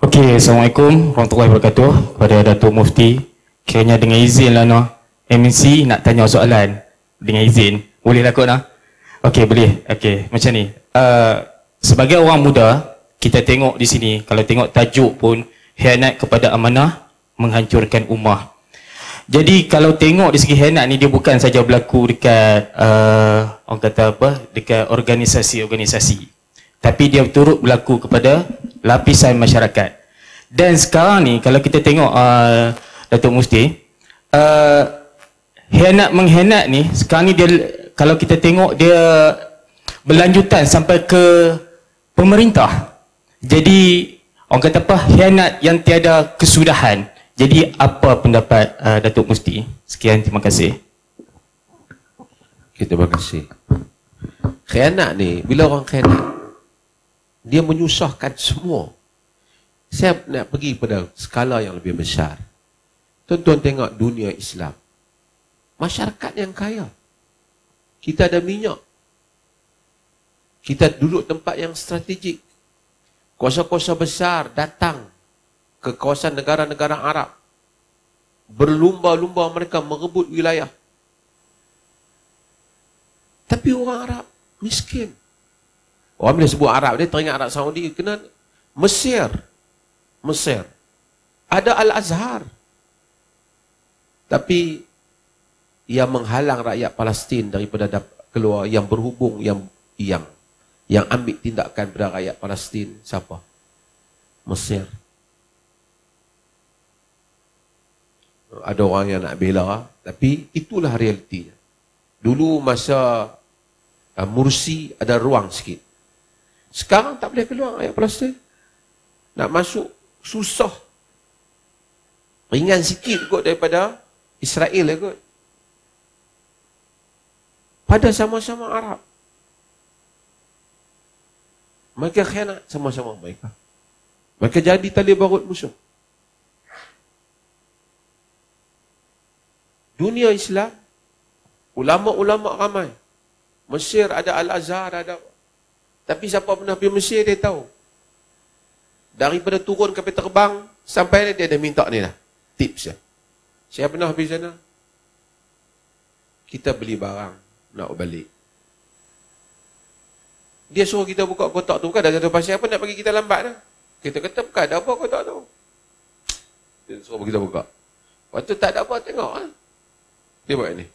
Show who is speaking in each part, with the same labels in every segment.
Speaker 1: Okey, Assalamualaikum warahmatullahi wabarakatuh. Kepada Datuk Mufti, kiranya dengan izin lah no, MC nak tanya soalan. Dengan izin, boleh lah kot no? Okey, boleh. Okey, macam ni. Sebagai orang muda, kita tengok di sini, kalau tengok tajuk pun, khianat kepada amanah, menghancurkan ummah. Jadi kalau tengok di segi khianat ni, dia bukan saja berlaku dekat, orang kata apa, dekat organisasi-organisasi. Tapi dia turut berlaku kepada lapisan masyarakat. Dan sekarang ni kalau kita tengok Datuk Mufti, khianat mengkhianat ni sekarang ni dia, kalau kita tengok dia berlanjutan sampai ke pemerintah. Jadi orang kata apa, khianat yang tiada kesudahan. Jadi apa pendapat Datuk Mufti? Sekian, terima kasih.
Speaker 2: Okay, terima kasih. Khianat ni, bila orang khianat, dia menyusahkan semua. Saya nak pergi pada skala yang lebih besar. Tuan-tuan tengok dunia Islam. Masyarakat yang kaya. Kita ada minyak. Kita duduk tempat yang strategik. Kuasa-kuasa besar datang ke kawasan negara-negara Arab. Berlumba-lumba mereka merebut wilayah. Tapi orang Arab miskin. Orang bila sebut Arab, dia teringat Arab Saudi, kena Mesir. Mesir. Ada Al-Azhar. Tapi yang menghalang rakyat Palestin daripada keluar, yang berhubung, yang ambil tindakan pada rakyat Palestin, siapa? Mesir. Ada orang yang nak bela, tapi itulah realitinya. Dulu masa Mursi ada ruang sikit. Sekarang tak boleh keluar rakyat Palestin. Nak masuk susah. Ringan sikit kot daripada Israel kot. Pada sama-sama Arab. Mereka khianat sama-sama mereka. Mereka jadi tali barut musuh. Dunia Islam, ulama-ulama ramai. Mesir ada Al-Azhar, ada. Tapi siapa pernah pergi Mesir, dia tahu. Daripada turun kapal terbang, sampai dia ada minta ni lah. Tips ya. Saya pernah pergi sana. Kita beli barang, nak balik. Dia suruh kita buka kotak tu. Bukan dah satu pasal apa nak bagi kita lambat dah. Kita kata, bukan ada apa kotak tu. Dia suruh kita buka. Lepas tu tak ada apa, tengok lah. Dia buat ni.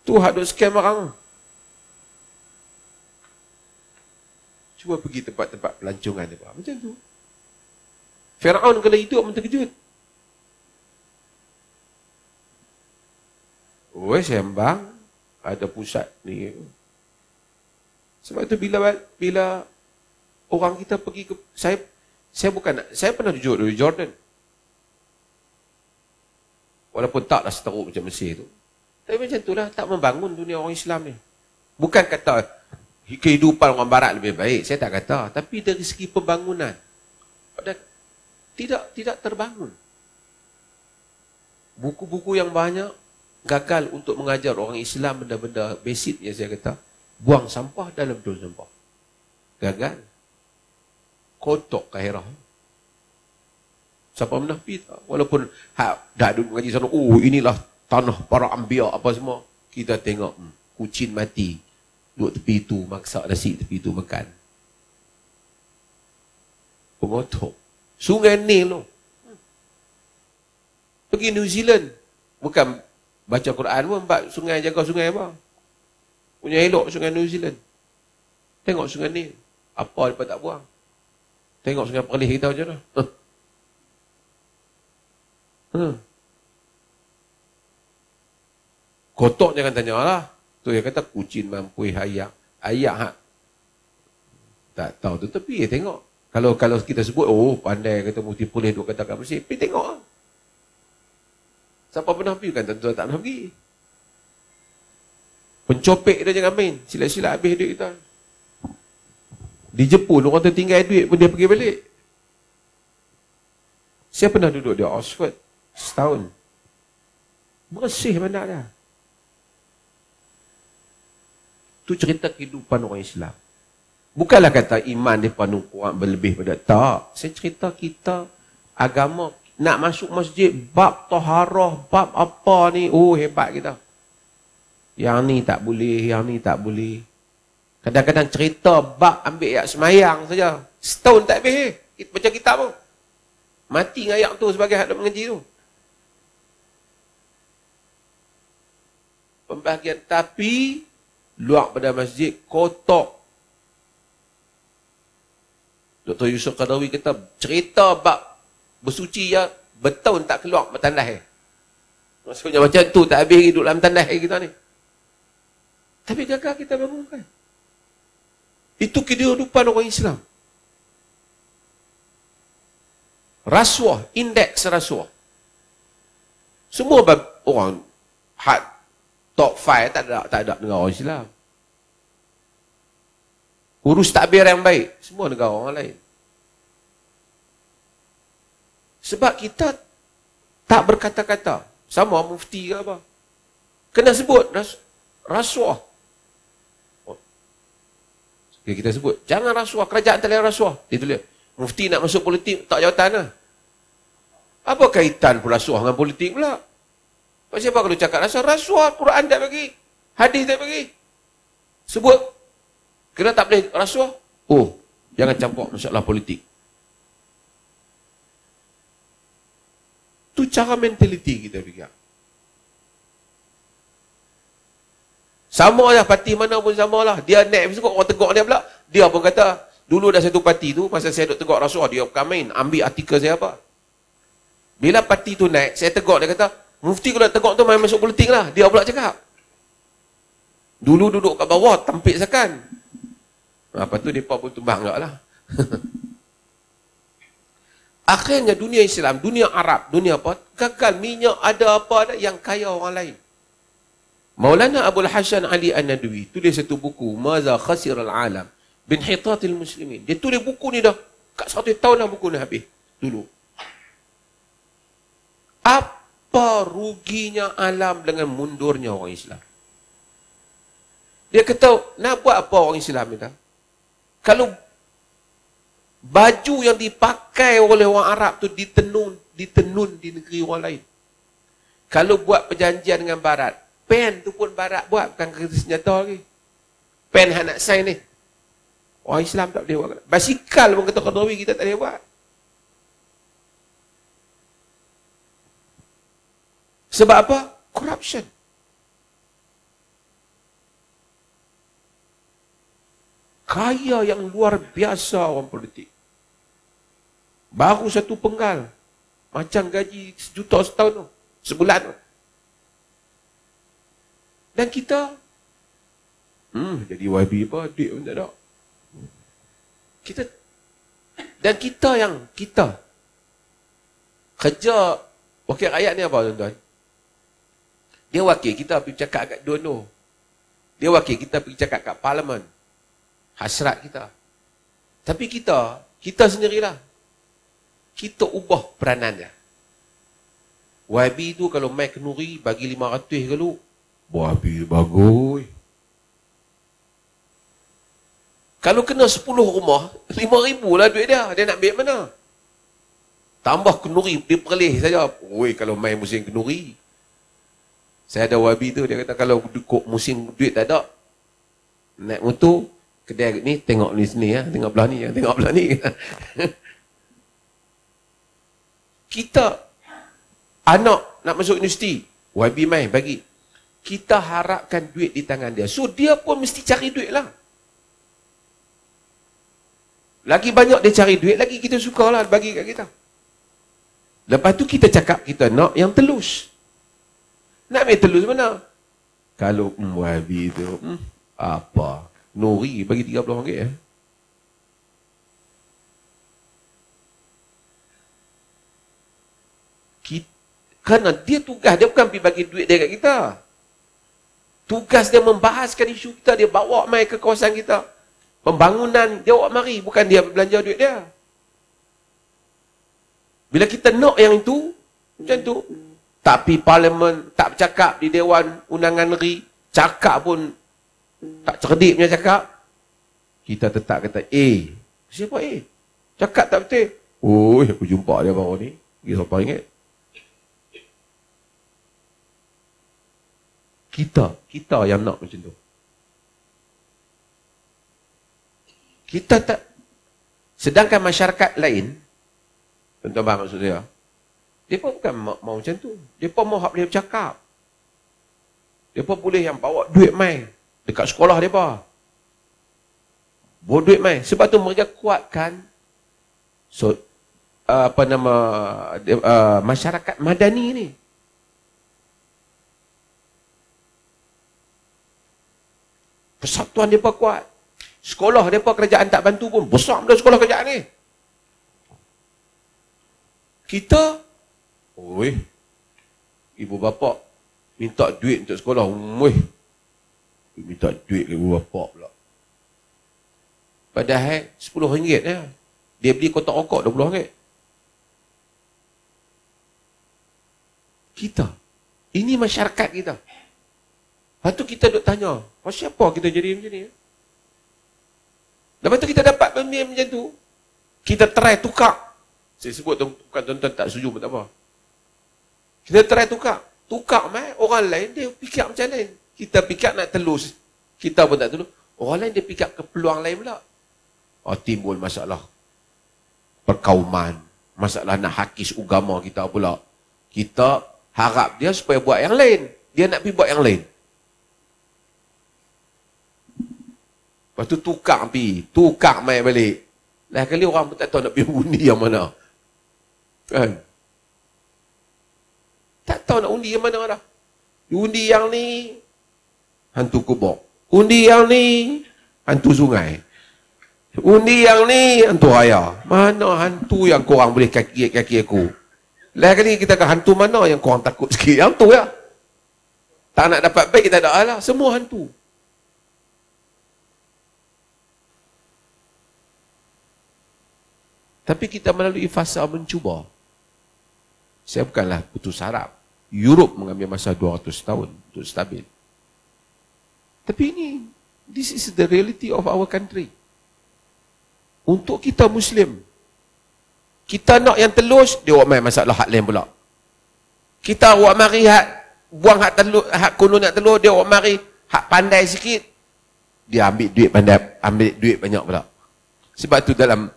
Speaker 2: Tu hak duk scam orang. Cuba pergi tempat-tempat pelancongan dia. Macam tu. Firaun kalau hidup pun terkejut. Oh, sembang. Ada pusat ni. Sebab tu bila orang kita pergi ke... Saya pernah duduk di Jordan. Walaupun taklah seteruk macam Mesir tu. Tapi macam itulah, tak membangun dunia orang Islam ni. Bukan kata kehidupan orang Barat lebih baik, saya tak kata. Tapi dari segi pembangunan, tidak terbangun. Buku-buku yang banyak gagal untuk mengajar orang Islam benda-benda basic yang saya kata. Buang sampah dalam tong sampah. Gagal. Kotok Kairah. Siapa pernah pergi tak? Walaupun dah duduk mengaji sana, oh inilah tanah para anbiya apa semua. Kita tengok kucing mati duduk tepi tu, masak nasi tepi tu makan. Pengotok. Sungai Nil tu. Pergi New Zealand. Bukan baca Quran pun, sungai, jaga sungai apa. Punya elok sungai New Zealand. Tengok sungai Nil. Apa dia tak buang. Tengok sungai Perlis kita macam mana. Kotok jangan tanya lah. Tu yang kata kucing mampu ayak. Ayak hak. Tak tahu tu tepi tengok. Kalau kita sebut, oh pandai kata mesti boleh duk kata kat Mesir. Pergi tengok lah. Siapa pernah pergi kan tentu tak pernah pergi. Pencopek dia jangan main. Silat-silat habis duit kita. Di Jepun orang tertinggal duit pun dia pergi balik. Saya pernah duduk di Oxford setahun. Bersih bandar dia. Tu cerita kehidupan orang Islam. Bukanlah kata iman mereka kurang berlebih pada. Tak. Saya cerita kita agama nak masuk masjid, bab taharah, bab apa ni, oh hebat kita. Yang ni tak boleh, yang ni tak boleh. Kadang-kadang cerita bab ambil ayat semayang saja. Setahun tak habis. Baca kitab pun. Mati dengan ayat tu sebagai hak mengaji tu. Pembahagian. Tapi, luar pada masjid, kotak. Dr. Yusuf Qadawi kata, cerita bab bersuci ya, bertahun tak keluar bertandas. Maksudnya macam tu, tak habis duduk dalam tandas kita ni. Tapi gagal kita bangunkan. Itu kehidupan orang Islam. Rasuah, indeks rasuah. Semua orang top 5 tak ada negara orang Islam. Urus takbir yang baik, semua negara orang lain. Sebab kita tak berkata-kata. Sama mufti ke apa. Kena sebut rasuah. Okay, kita sebut, jangan rasuah, kerajaan tak boleh rasuah. Dia tulis, mufti nak masuk politik, tak jawatan lah. Apa kaitan pun rasuah dengan politik pula? Pasal apa kalau cakap rasuah? Rasuah, Quran tak bagi. Hadis tak bagi. Sebut, kena tak boleh rasuah? Oh, jangan campur masalah politik. Itu cara mentaliti kita fikir. Sama lah, parti mana pun sama lah. Dia naik Facebook, orang tegak dia pula. Dia pun kata, dulu dah satu parti tu, pasal saya duk tegak rasuah, dia bukan main, ambil artikel saya apa. Bila parti tu naik, saya tegak, dia kata, mufti kalau tegak tu main masuk politik lah. Dia pula cakap. Dulu duduk kat bawah, tampik sekan. Lepas tu, mereka pun tumbang enggak lah. Akhirnya dunia Islam, dunia Arab, dunia apa, gagal minyak ada apa ada yang kaya orang lain. Maulana Abul Hasan Ali An-Nadwi tulis satu buku, Maza Khasir Al-Alam Binhitatil Muslimin. Dia tulis buku ni dah kat 100 tahun dah buku ni habis dulu. Apa ruginya alam dengan mundurnya orang Islam? Dia kata, nak buat apa orang Islam ni? Kalau baju yang dipakai oleh orang Arab tu ditenun di negeri orang lain. Kalau buat perjanjian dengan Barat, pen tu pun Barat buat, bukan kereta senjata lagi. Pen nak sign ni, orang Islam tak boleh buat. Basikal pun kata Qadawi kita tak boleh buat. Sebab apa? Corruption. Kaya yang luar biasa orang politik. Baru satu penggal, macam gaji 1 juta setahun tu, sebulan tu. Dan kita jadi YB apa, duit pun tak ada. Kita kerja wakil rakyat ni apa tuan-tuan? Dia wakil kita pergi cakap kat donor. Dia wakil kita pergi cakap kat parlimen. Hasrat kita. Tapi kita sendirilah. Kita ubah peranannya. YB tu kalau main kenduri bagi 500 kalau YB bagus. Kalau kena 10 rumah, 5,000 lah duit dia. Dia nak ambil mana? Tambah kenduri, dia perlih saja. Oi, kalau main musim kenduri. Saya ada YB tu, dia kata kalau musim duit tak ada, naik motor, kedai ni, tengok ni sini ya, tengok belah ni, tengok belah ni. Kita, anak nak masuk universiti, YB main, bagi. Kita harapkan duit di tangan dia. So, dia pun mesti cari duit lah. Lagi banyak dia cari duit, lagi kita sukalah bagi kat kita. Lepas tu kita cakap, kita nak yang telus. Nak ambil telus mana? Kalau YB tu, apa? Nuri bagi RM30 ya. Kerana dia tugas, dia bukan pergi bagi duit dia kat kita. Tugas dia membahaskan isu kita, dia bawa mai ke kawasan kita. Pembangunan, dia bawa mari, bukan dia belanja duit dia. Bila kita nak yang itu, macam tu. Tapi parlimen tak bercakap di Dewan Undangan Negeri, cakap pun tak cerdik punya cakap. Kita tetap kata A. Siapa A? Cakap tak betul. Oh, aku jumpa dia baru ni. Pergi RM1. Kita yang nak macam tu. Kita tak. Sedangkan masyarakat lain, tuan-tuan faham maksud saya, mereka bukan mau macam tu. Mereka mau hak boleh bercakap. Mereka boleh yang bawa duit mai dekat sekolah mereka. Bawa duit mai. Sebab tu mereka kuatkan masyarakat madani ni. Persatuan mereka kuat. Sekolah mereka kerajaan tak bantu pun. Besar benda sekolah kerajaan ni. Kita, oi, ibu bapa minta duit untuk sekolah. Minta duit ke ibu bapa pula. Padahal RM10 ya. Dia beli kotak rokok RM20. Kita. Ini masyarakat kita. Lepas tu kita duk tanya, siapa kita jadi macam ni? Lepas tu kita dapat pemimpin macam tu. Kita try tukar. Saya sebut bukan tuan-tuan tak setuju pun tak apa. Kita try tukar. Tukar orang lain dia fikir macam lain. Kita fikir nak telus. Kita pun tak telus. Orang lain dia fikir ke peluang lain pula. Timbul masalah perkauman. Masalah nak hakis agama kita pula. Kita harap dia supaya buat yang lain. Dia nak pergi buat yang lain. Lepas tu tukar mai balik. Lain kali orang pun tak tahu nak pergi undi yang mana. Kan? Tak tahu nak undi yang mana dah. Undi yang ni, hantu kubur. Undi yang ni, hantu sungai. Undi yang ni, hantu raya. Mana hantu yang korang boleh kaki aku? Lain kali kita akan hantu mana yang korang takut sikit? Yang tu ya. Tak nak dapat baik, kita tak ada. Semua hantu. Tapi kita melalui fasa mencuba. Saya bukanlah putus harap. Europe mengambil masa 200 tahun untuk stabil. Tapi ini, this is the reality of our country. Untuk kita Muslim, kita nak yang telus, dia buat main masalah hak lain pula. Kita buat mari buang hak telus, hak kuno nak telus, dia buat mari hak pandai sikit, dia ambil duit pandai, ambil duit banyak pula. Sebab tu dalam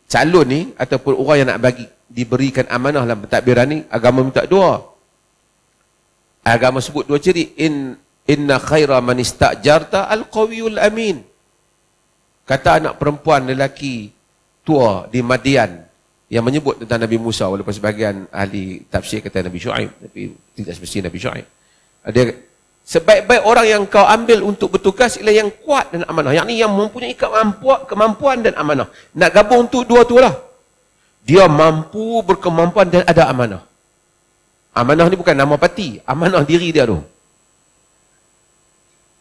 Speaker 2: calon ni ataupun orang yang nak diberikan amanah dalam pentadbiran ni, agama minta dua. Agama sebut dua ciri. Inna khaira man istajarta al-qawiyul amin. Kata anak perempuan lelaki tua di Madian yang menyebut tentang Nabi Musa, walaupun sebahagian ahli tafsir kata Nabi Syuaib, tapi tidak semestinya Nabi Syuaib. Dia sebaik-baik orang yang kau ambil untuk bertugas ialah yang kuat dan amanah. Yang ni yang mempunyai kemampuan dan amanah. Nak gabung untuk dua tu lah. Dia mampu, berkemampuan dan ada amanah. Amanah ni bukan nama parti. Amanah diri dia tu.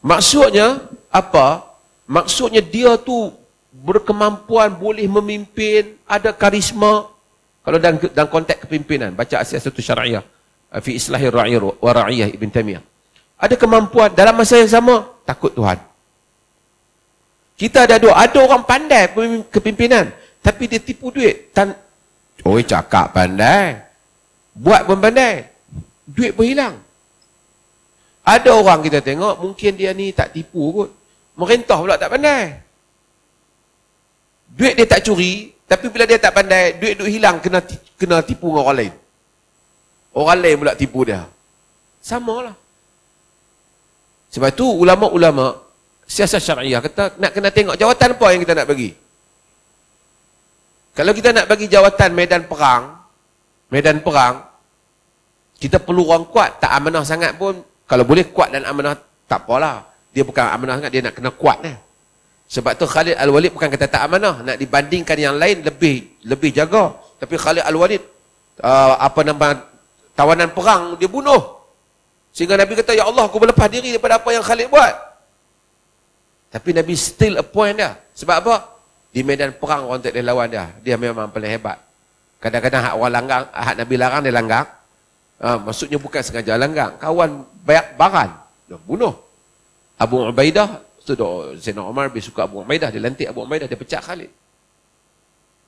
Speaker 2: Maksudnya apa? Maksudnya dia tu berkemampuan, boleh memimpin, ada karisma. Kalau dalam konteks kepimpinan, baca As-Siyasatu Syar'iyah fi Islahir Ra'i wa Ra'iyah Ibn Taymiyah. Ada kemampuan dalam masa yang sama, takut Tuhan. Kita ada dua. Ada orang pandai kepimpinan, tapi dia tipu duit. Cakap pandai, buat pun pandai, duit pun hilang. Ada orang kita tengok, mungkin dia ni tak tipu kot, merintah pula tak pandai. Duit dia tak curi, tapi bila dia tak pandai, duit hilang, kena tipu dengan orang lain. Orang lain pula tipu dia. Samalah. Sebab tu ulama-ulama siasat syariah kata nak kena tengok jawatan apa yang kita nak bagi. Kalau kita nak bagi jawatan medan perang, kita perlu orang kuat, tak amanah sangat pun. Kalau boleh kuat dan amanah, tak apalah. Dia bukan amanah sangat, dia nak kena kuat lah. Sebab tu Khalid Al-Walid bukan kata tak amanah, nak dibandingkan yang lain lebih jaga. Tapi Khalid Al-Walid tawanan perang dia bunuh. Sehingga Nabi kata, ya Allah, aku berlepas diri daripada apa yang Khalid buat. Tapi Nabi still appoint dia. Sebab apa? Di medan perang orang tak boleh lawan dia. Dia memang paling hebat. Kadang-kadang hak orang langgang, hak Nabi larang dia langgang. Maksudnya bukan sengaja langgang. Kawan banyak baran, dia bunuh. Abu Ubaidah So, Sayyidina Umar lebih suka Abu Ubaidah, dia lantik Abu Ubaidah, dia pecat Khalid.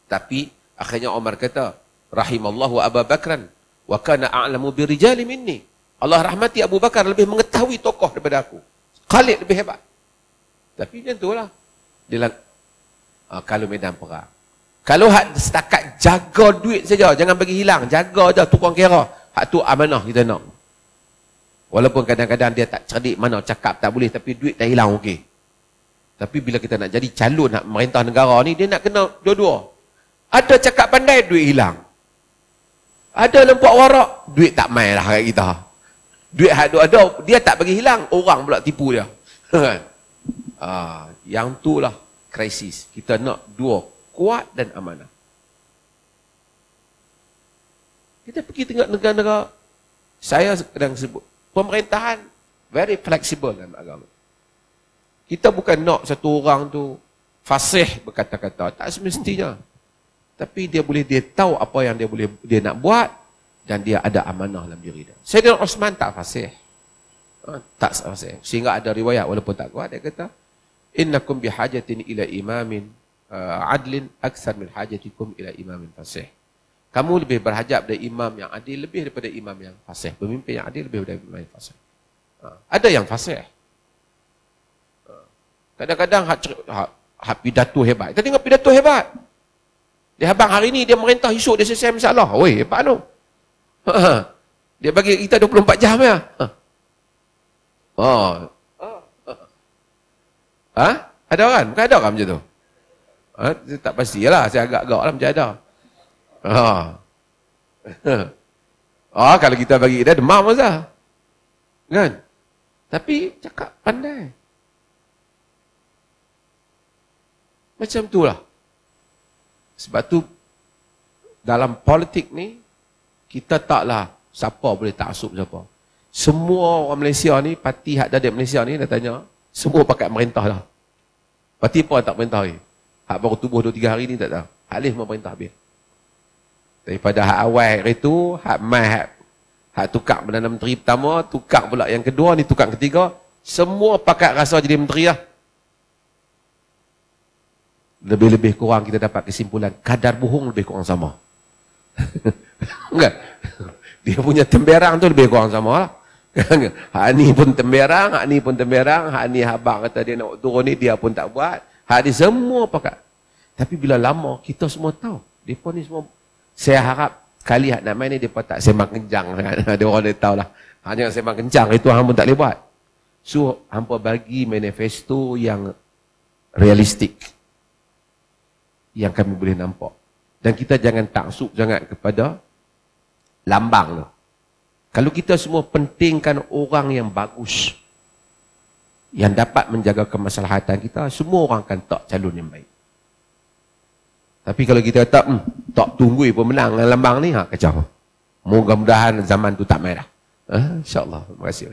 Speaker 2: Tapi akhirnya Umar kata, rahimallahu Abu Bakran wa kana a'lamu birijali minni. Allah rahmati Abu Bakar, lebih mengetahui tokoh daripada aku. Khalid lebih hebat. Tapi macam itulah. Dia kalau medan perang. Kalau setakat jaga duit saja, jangan bagi hilang, jaga je tukang kira. Hak tu amanah kita nak. Walaupun kadang-kadang dia tak cerdik, mana cakap tak boleh, tapi duit dah hilang okey. Tapi bila kita nak jadi calon nak merintah negara ni, dia nak kena dua-dua. Ada cakap pandai, duit hilang. Ada lempak warak, duit tak main lah kat kita. Duit ada, dia tak bagi hilang, orang pula tipu dia. Yang tu lah krisis. Kita nak dua, kuat dan amanah. Kita pergi tengok negara-negara, saya kadang sebut, pemerintahan very flexible dalam agama. Kita bukan nak satu orang tu fasih berkata-kata, tak semestinya. Tapi dia tahu apa yang dia nak buat dan dia ada amanah dalam diri dia. Sayyidina Osman tak fasih. Tak fasih. Sehingga ada riwayat walaupun tak kuat, dia kata, innakum bihajatin ila imamin adlin aksar min hajatikum ila imamin fasih. Kamu lebih berhajat dari imam yang adil lebih daripada imam yang fasih. Pemimpin yang adil lebih daripada imam yang fasih. Ada yang fasih. Kadang-kadang hak pidato hebat. Kita tengok pidato hebat. Dia abang hari ni dia merintah, esok dia selesai masalah. Weh, hebat tu. Dia bagi kita 24 jam ya. Ada kan? Bukan ada kan macam tu? Tak pastilah, saya agak-agak lah macam ada. Kalau kita bagi dia demam masa. Kan? Tapi cakap pandai. Macam itulah. Sebab tu dalam politik ni kita taklah siapa boleh taksub siapa. Semua orang Malaysia ni, parti hak dadik Malaysia ni dah tanya, semua pakat merintah dah. Parti apa tak merintah ni? Hak baru tubuh 2-3 hari ni tak tahu. Hak leh merintah habis. Daripada hak awal hari tu, hak mai hak tukar Perdana Menteri pertama, tukar pula yang kedua, ni tukar ketiga, semua pakat rasa jadi menteri lah. Lebih-lebih kurang kita dapat kesimpulan, kadar bohong lebih kurang sama. Enggak? Dia punya temberang tu lebih kurang sama lah. Hak ni pun temberang, hak ni pun temberang, hak ni abang kata dia nak turun ni, dia pun tak buat. Hak ni semua pakat. Tapi bila lama, kita semua tahu. Mereka ni semua, saya harap kali hak nak main ni, mereka tak sembang kencang. Ada orang dia tahu lah. Hanya sembang kencang, itu hang pun tak boleh buat. So, hampa bagi manifesto yang realistik. Yang kami boleh nampak. Dan kita jangan taksub sangat kepada lambang tu. Kalau kita semua pentingkan orang yang bagus, yang dapat menjaga kemaslahatan kita, semua orang akan tak calon yang baik. Tapi kalau kita kata, tak tunggu pun menang dengan lambang ni, kacau. Mudah-mudahan zaman tu tak main dah. InsyaAllah. Terima kasih.